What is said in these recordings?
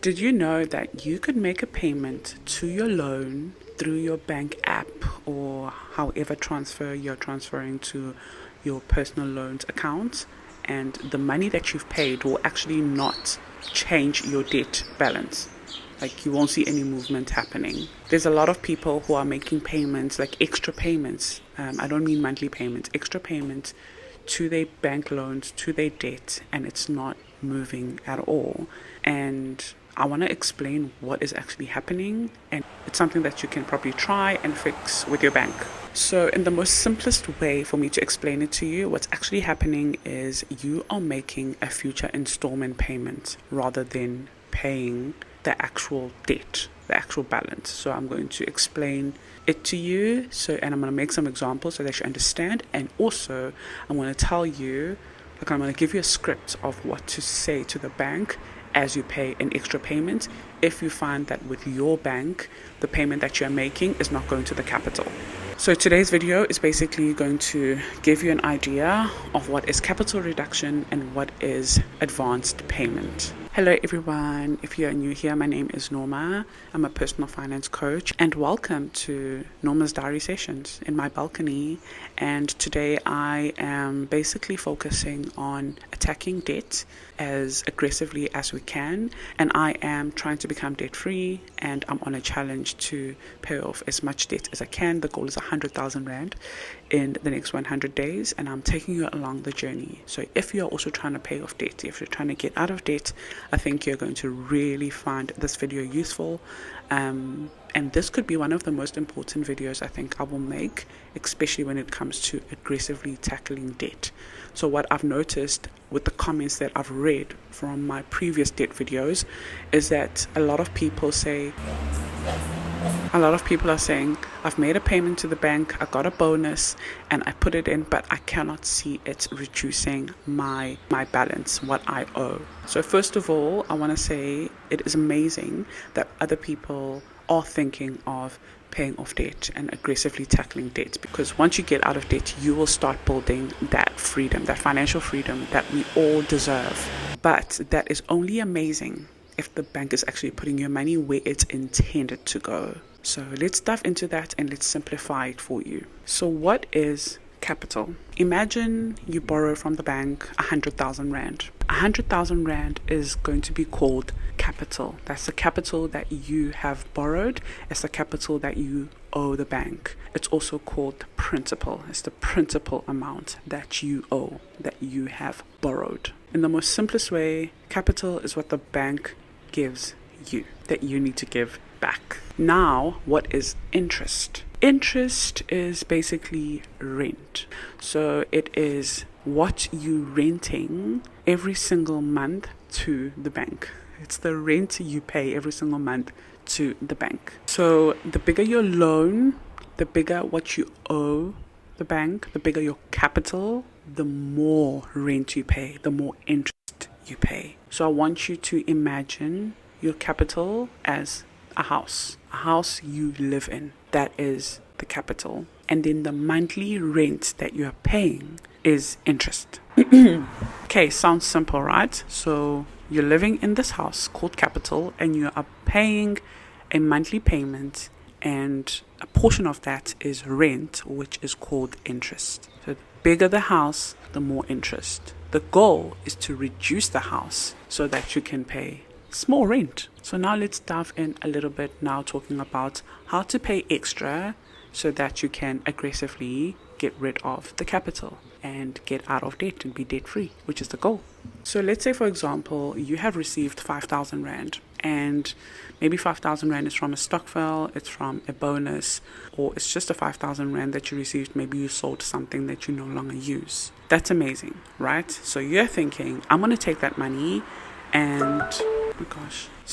Did you know that you could make a payment to your loan through your bank app or however transfer you're transferring to your personal loans account, and the money that you've paid will actually not change your debt balance? Like, you won't see any movement happening. There's a lot of people who are making payments, like extra payments. I don't mean monthly payments, extra payments to their bank loans, to their debt, and it's not moving at all. And I want to explain what is actually happening, and it's something that you can probably try and fix with your bank. So in the most simplest way for me to explain it to you, what's actually happening is you are making a future installment payment rather than paying the actual debt, the actual balance. So I'm going to explain it to you, and I'm going to make some examples so that you understand, and also I'm going to tell you, like, I'm going to give you a script of what to say to the bank as you pay an extra payment if you find that with your bank the payment that you're making is not going to the capital. So today's video is basically going to give you an idea of what is capital reduction and what is advanced payment. Hello everyone, if you're new here, my name is Norma. I'm a personal finance coach, and welcome to Nomazdiary sessions in my balcony. And today I am basically focusing on attacking debt as aggressively as we can, and I am trying to become debt free, and I'm on a challenge to pay off as much debt as I can. The goal is 100,000 Rand in the next 100 days, and I'm taking you along the journey. So if you're also trying to pay off debt, if you're trying to get out of debt, I think you're going to really find this video useful. And this could be one of the most important videos I think I will make, especially when it comes to aggressively tackling debt. So what I've noticed with the comments that I've read from my previous debt videos is that a lot of people are saying, I've made a payment to the bank, I got a bonus, and I put it in, but I cannot see it reducing my balance, what I owe. So first of all, I want to say it is amazing that other people are thinking of paying off debt and aggressively tackling debt, because once you get out of debt, you will start building that freedom, that financial freedom that we all deserve. But that is only amazing if the bank is actually putting your money where it's intended to go. So let's dive into that and let's simplify it for you. So what is capital? Imagine you borrow from the bank 100,000 Rand. 100,000 Rand is going to be called capital. That's the capital that you have borrowed. It's the capital that you owe the bank. It's also called principal. It's the principal amount that you owe, that you have borrowed. In the most simplest way, capital is what the bank gives you, that you need to give back. Now, what is interest? Interest is basically rent. So it is what you renting every single month to the bank. It's the rent you pay every single month to the bank. So the bigger your loan, the bigger what you owe the bank, the bigger your capital, the more rent you pay, the more interest you pay. So I want you to imagine your capital as a house you live in. That is the capital. And then the monthly rent that you are paying is interest. Okay, sounds simple, right? So you're living in this house called capital, and you are paying a monthly payment, and a portion of that is rent, which is called interest. So the bigger the house, the more interest. The goal is to reduce the house so that you can pay small rent. So now let's dive in a little bit now, talking about how to pay extra so that you can aggressively get rid of the capital and get out of debt and be debt free, which is the goal. So let's say, for example, you have received 5,000 Rand, and maybe 5,000 Rand is from a stokvel, it's from a bonus, or it's just a 5,000 Rand that you received. Maybe you sold something that you no longer use. That's amazing, right? So you're thinking, I'm going to take that money and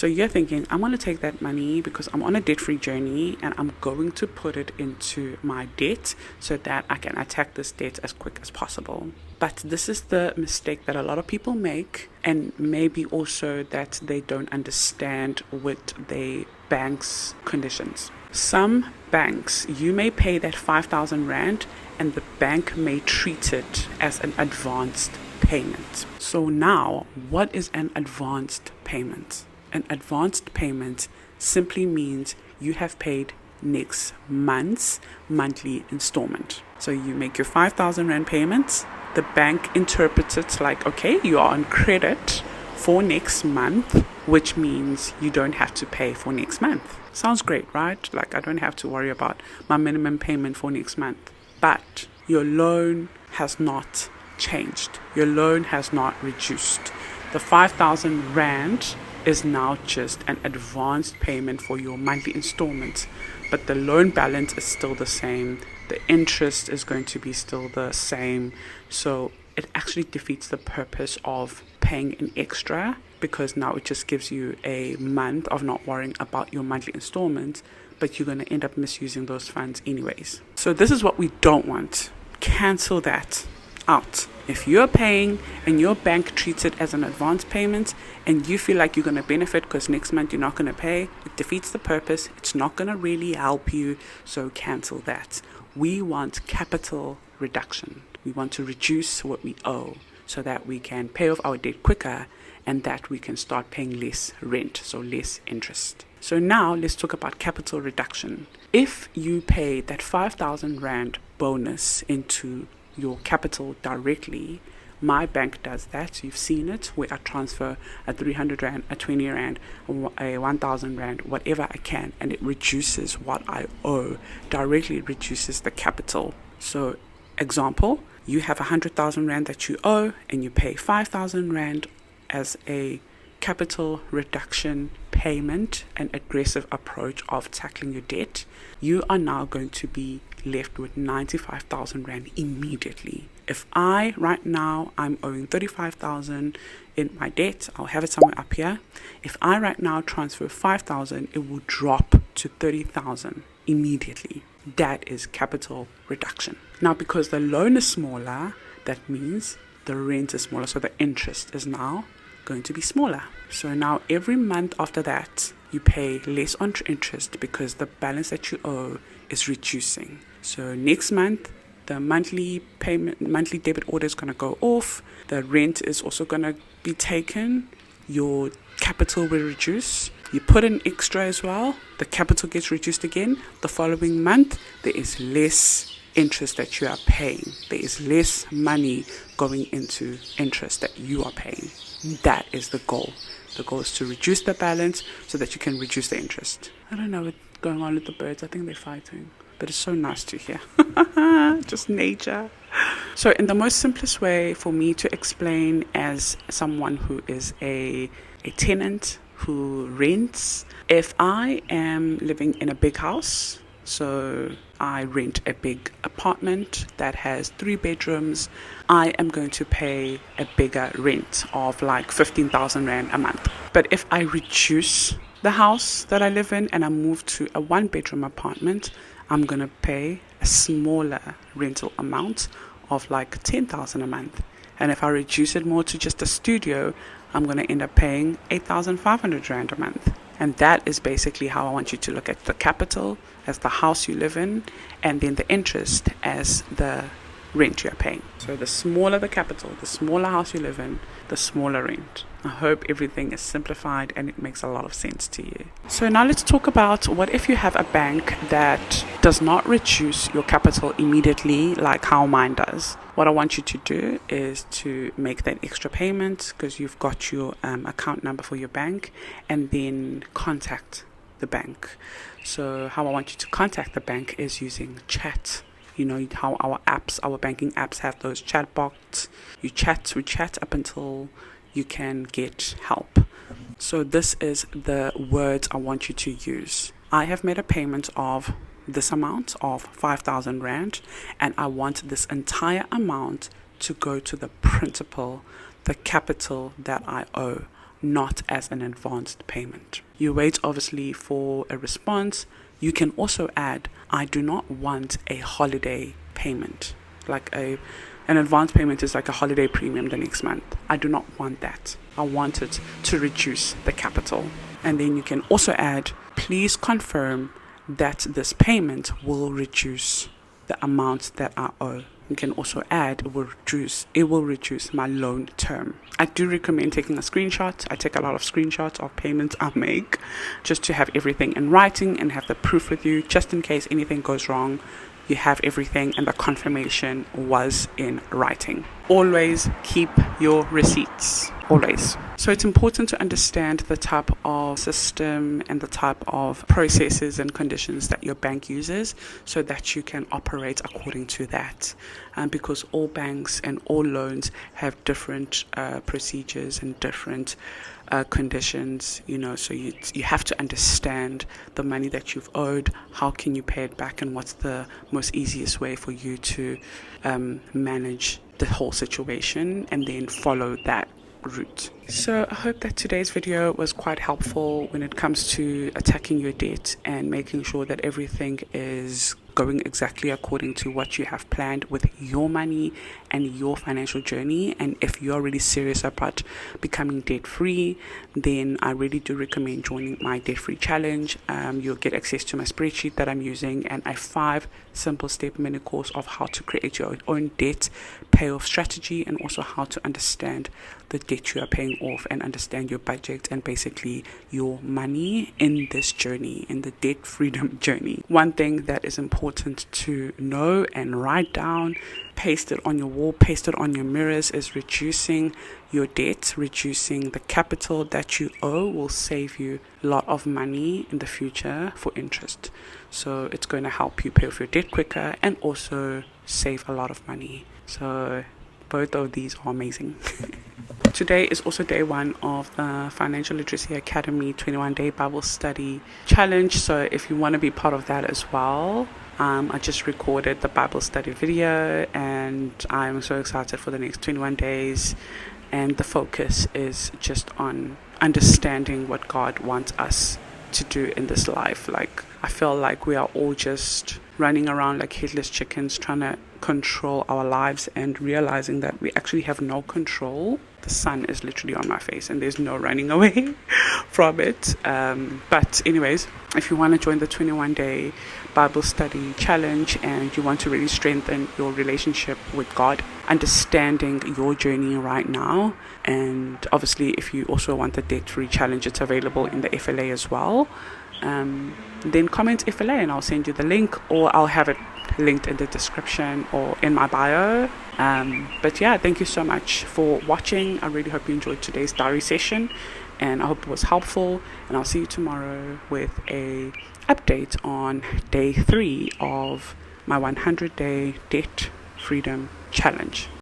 you're thinking, I'm going to take that money because I'm on a debt-free journey, and I'm going to put it into my debt so that I can attack this debt as quick as possible. But this is the mistake that a lot of people make, and maybe also that they don't understand with their bank's conditions. Some banks, you may pay that 5,000 Rand, and the bank may treat it as an advanced payment. So now, what is an advanced payment? An advanced payment simply means you have paid next month's monthly installment. So you make your 5,000 Rand payments. The bank interprets it like, okay, you are on credit for next month, which means you don't have to pay for next month. Sounds great, right? Like I don't have to worry about my minimum payment for next month. But your loan has not changed. Your loan has not reduced. The 5,000 Rand is now just an advanced payment for your monthly installment, but the loan balance is still the same. The interest is going to be still the same. So it actually defeats the purpose of paying an extra, because now it just gives you a month of not worrying about your monthly installment, but you're going to end up misusing those funds anyways. So this is what we don't want. Cancel that out. If you're paying and your bank treats it as an advance payment and you feel like you're going to benefit because next month you're not going to pay, it defeats the purpose. It's not going to really help you. So cancel that. We want capital reduction. We want to reduce what we owe so that we can pay off our debt quicker and that we can start paying less rent, so less interest. So now let's talk about capital reduction. If you pay that 5,000 Rand bonus into your capital directly, my bank does that. You've seen it, where I transfer a 300 Rand, a 20 Rand, a 1,000 Rand, whatever I can, and it reduces what I owe. Directly it reduces the capital. So example, you have 100,000 Rand that you owe and you pay 5,000 Rand as a capital reduction payment, an aggressive approach of tackling your debt. You are now going to be left with 95,000 Rand immediately. If right now I'm owing 35,000 in my debt, I'll have it somewhere up here. If I right now transfer 5,000, it will drop to 30,000 immediately. That is capital reduction. Now, because the loan is smaller, that means the rent is smaller, so the interest is now going to be smaller. So now every month after that, you pay less on interest because the balance that you owe is reducing. So next month, the monthly debit order is going to go off. The rent is also going to be taken. Your capital will reduce. You put in extra as well. The capital gets reduced again. The following month, there is less interest that you are paying. There is less money going into interest that you are paying. That is the goal. The goal is to reduce the balance so that you can reduce the interest. I don't know what's going on with the birds. I think they're fighting. But it's so nice to hear. Just nature. So in the most simplest way for me to explain, as someone who is a tenant who rents, if I am living in a big house, so I rent a big apartment that has 3 bedrooms, I am going to pay a bigger rent of like 15,000 Rand a month. But if I reduce the house that I live in and I move to a 1-bedroom apartment, I'm going to pay a smaller rental amount of like 10,000 a month. And if I reduce it more to just a studio, I'm going to end up paying 8,500 Rand a month. And that is basically how I want you to look at the capital as the house you live in, and then the interest as the rent you're paying. So the smaller the capital, the smaller house you live in, the smaller rent. I hope everything is simplified and it makes a lot of sense to you. So now let's talk about what if you have a bank that does not reduce your capital immediately like how mine does. What I want you to do is to make that extra payment because you've got your account number for your bank, and then contact the bank. So how I want you to contact the bank is using chat. You know how our banking apps have those chat bots. We chat up until you can get help. So this is the words I want you to use. I have made a payment of this amount of 5,000 Rand, and I want this entire amount to go to the principal, the capital that I owe, not as an advanced payment. You wait obviously for a response. You can also add, I do not want a holiday payment. Like an advance payment is like a holiday premium the next month. I do not want that. I want it to reduce the capital. And then you can also add, please confirm that this payment will reduce the amount that I owe. You can also add it will reduce my loan term. I do recommend taking a screenshot. I take a lot of screenshots of payments I make just to have everything in writing and have the proof with you, just in case anything goes wrong. You have everything and the confirmation was in writing. Always keep your receipts. Always. So it's important to understand the type of system and the type of processes and conditions that your bank uses so that you can operate according to that. Because all banks and all loans have different procedures and different conditions, so you have to understand the money that you've owed, how can you pay it back, and what's the most easiest way for you to manage the whole situation, and then follow that route. So I hope that today's video was quite helpful when it comes to attacking your debt and making sure that everything is going exactly according to what you have planned with your money and your financial journey. And if you're really serious about becoming debt free, then I really do recommend joining my debt free challenge. You'll get access to my spreadsheet that I'm using and a 5 simple step mini course of how to create your own debt payoff strategy, and also how to understand the debt you are paying off and understand your budget and basically your money in this journey, in the debt freedom journey. One thing that is important to know and write down, paste it on your wall, paste it on your mirrors, is reducing your debt, reducing the capital that you owe will save you a lot of money in the future for interest. So it's going to help you pay off your debt quicker and also save a lot of money. So both of these are amazing. Today is also day 1 of the Financial Literacy Academy 21-day Bible study challenge. So if you want to be part of that as well, I just recorded the Bible study video and I'm so excited for the next 21 days. And the focus is just on understanding what God wants us to do in this life. Like, I feel like we are all just running around like headless chickens trying to control our lives and realizing that we actually have no control. The sun is literally on my face and there's no running away from it. But anyways, if you want to join the 21-day Bible study challenge and you want to really strengthen your relationship with God, understanding your journey right now, and obviously if you also want the debt-free challenge, it's available in the FLA as well. Then comment FLA and I'll send you the link, or I'll have it linked in the description or in my bio. But yeah, thank you so much for watching. I really hope you enjoyed today's diary session and I hope it was helpful, and I'll see you tomorrow with a update on day 3 of my 100-day debt freedom challenge.